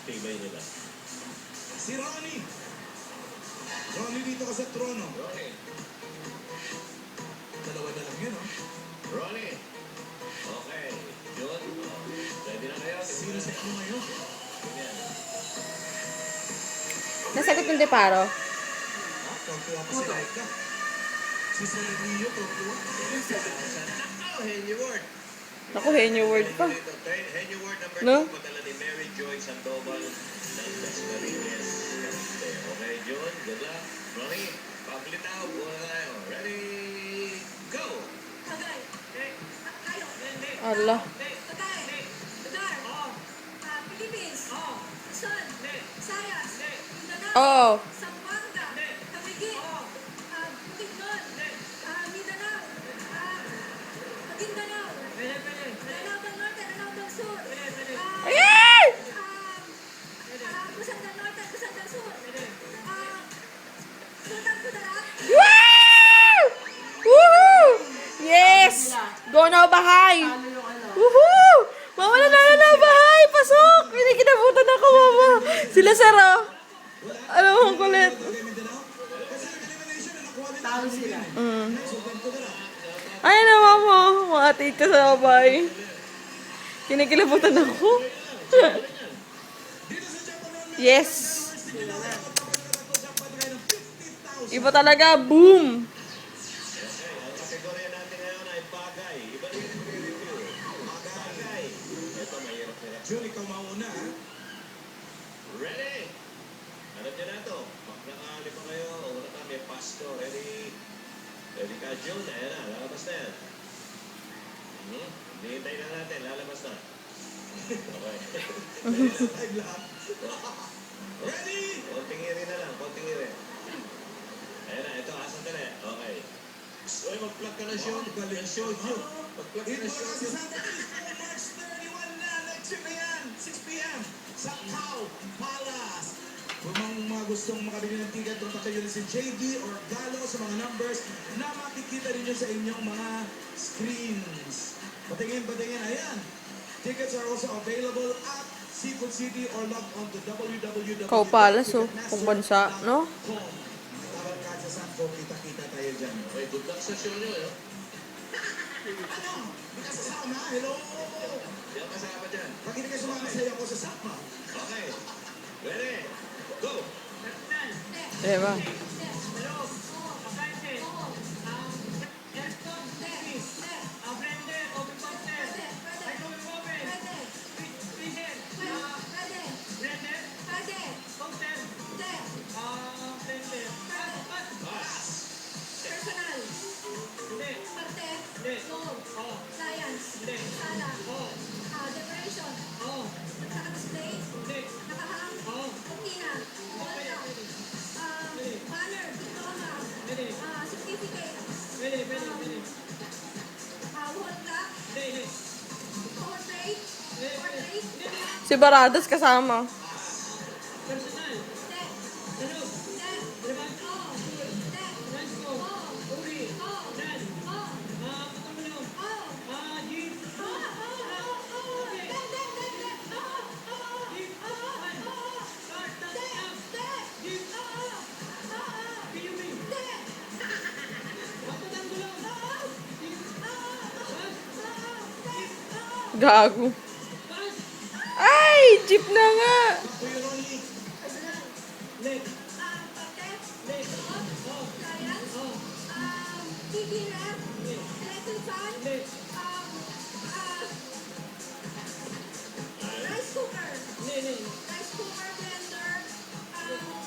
tibay nila. Si Ronnie. Ronnie dito ka sa trono. Ronnie. Dalawa na lang yun, oh. Ronnie. Okay. Yun. Ready na kayo? Sino sa inyo ngayon? Ganyan. Nasagot ng Deparo. Tuwa pa si Laika. Si Salamillo, tuwa. Henry Ward. Naku, henyo word pa. Henry Ward number No? 2. Padala ni Mary Joy Sandoval ng Dasmariñas. Okay, John. Good luck. Ronnie. Paglitaw. Buha na tayo. Ready? Go! Tagay. Kayo. Allah. Tagay. Lugar. Philippines. Luzon. Visayas. Mindanao. Oo. Zamboanga. Camiguin. Bukidnon. Mindanao. Maguindanao. Lanao del Norte, Lanao del Sur. Ay! Busan del Norte, Busan del Sur. Sultan Kudarat. Wow! Woohoo! Yes! Go now, bahay! Woohoo! Mama, nanalo na bahay! Pasok! Hindi kinabutan ako, mama. Sila Saro. Alam mo, ang kulit. Okay, Mindanao? Kasi elimination na nakuha nila. Tao sila. Sultan Kudarat. Ay, naman mo. Mga atit ka sa bahay. Kinikilabutan ako. Dito sa Japan, Yes! Japan ng 50,000. Iba talaga. Boom! Okay, ang kategorya natin ngayon ay bagay. Iba rin yung review. Bagay. Ito, mahirap-hirap. Jun, ikaw mauna, ha? Ready? Alam niyo na ito. Nakakali pa kayo. Una ka, may pasto. Ready? Ready ka, June. Ayan na, lalabas na yan. Hintay na natin, lalabas na. Okay. Time lang. Ready? Konting iri na lang, konting iri. Ayan na, ito, asan ka na. Okay. Uy, mag-plug ka na, Sean. Sean, Sean. Mag-plug ka Ito na, na Sean. si Santa Cruz po, March 31 na. Next year na yan, 6 p.m. sa Cow Palace. Kung mga gustong makabili ng ticket, punta kayo na si JD or Galo sa mga numbers na makikita ninyo sa inyong mga screens. Patingin, ayan. Tickets are also available at Seafood City or log on to www. Kau palas, oh. Kung bansa, no? Tabarkad sa Sanko, kita-kita tayo dyan. Okay, good luck sa show nyo, eh. Ano? Hindi ka sasama? Hello? Di ako kasama dyan. Bakit hindi ka sumama sa'yo ako sa Sakma? Okay. Ready? Go! Diba? Personal. Parte. Loob. Science. Sala. Decoration. Naka-display. Nakahang. Cortina. Volta. Banner. Diploma. Certificate. Wall clock. Portrait. Portrait. Si Baradas kasama. Gago. Ay! Jeep na nga! Kuya Ronnie. Rice cooker, blender, aircon,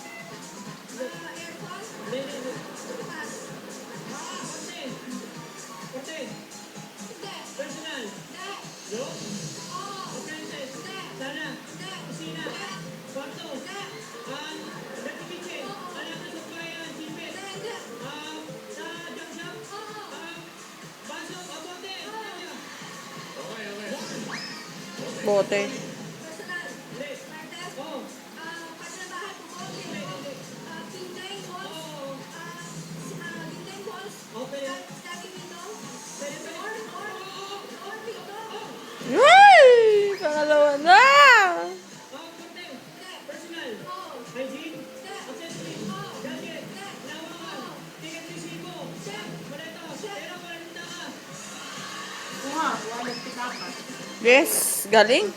pass. Hindi. Oo. Hindi. Bote. Personal. Martes. Parte ng bahay po ko. Dinding walls. Dinding walls. Sliding window. Door, pinto. Ay! Pangalawa na! Yes, galing.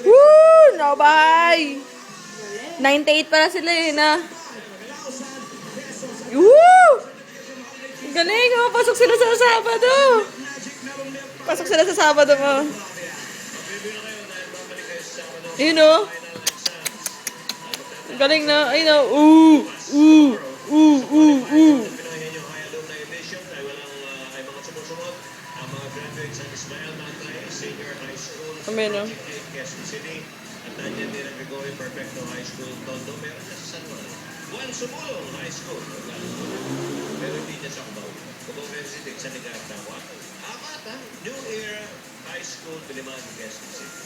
Woo! Nabahay! 98 para sila eh na. Woo! Galing, oh, pasok sila sa Sabado. Pasok sila sa Sabado mo. Magbibiro kayo dahil babalik kayo sa Sabado. Yun oh. Final exams. Galing na. Ayun oh. Ooh. Pinoy Henyo High Alumni Edition ay walang ay mga sumusunod ang mga graduates ng Ismael Matay Senior High School sa Amen, no? Project 8, Quezon City at nandiyan din ang Gregorio Perfecto High School Tondo. Meron na sa San Juan. Juan Sumulong High School. Pero hindi niya sa Cubao. Cubao City, sa Negata. Apat ha? New Era High School, Diliman, Quezon City.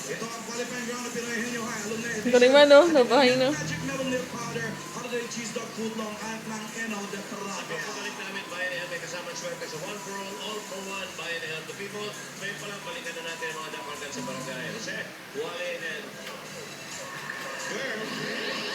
Ito ang qualifying round ng Pinoy Henyo High Alumni Edition. Galing man, no? Nabahay na. Magic Melon Milk Powder, Holiday Cheese Dog Footlong, at ng Eno de Terapia. Pagkabalik namin, Bayan ni Health, may kasama swerte sa One for All for One, Bayan ni Health to People. May palang balikan na natin ang mga dapargan sa barangay. Jose, Wale, and Girl.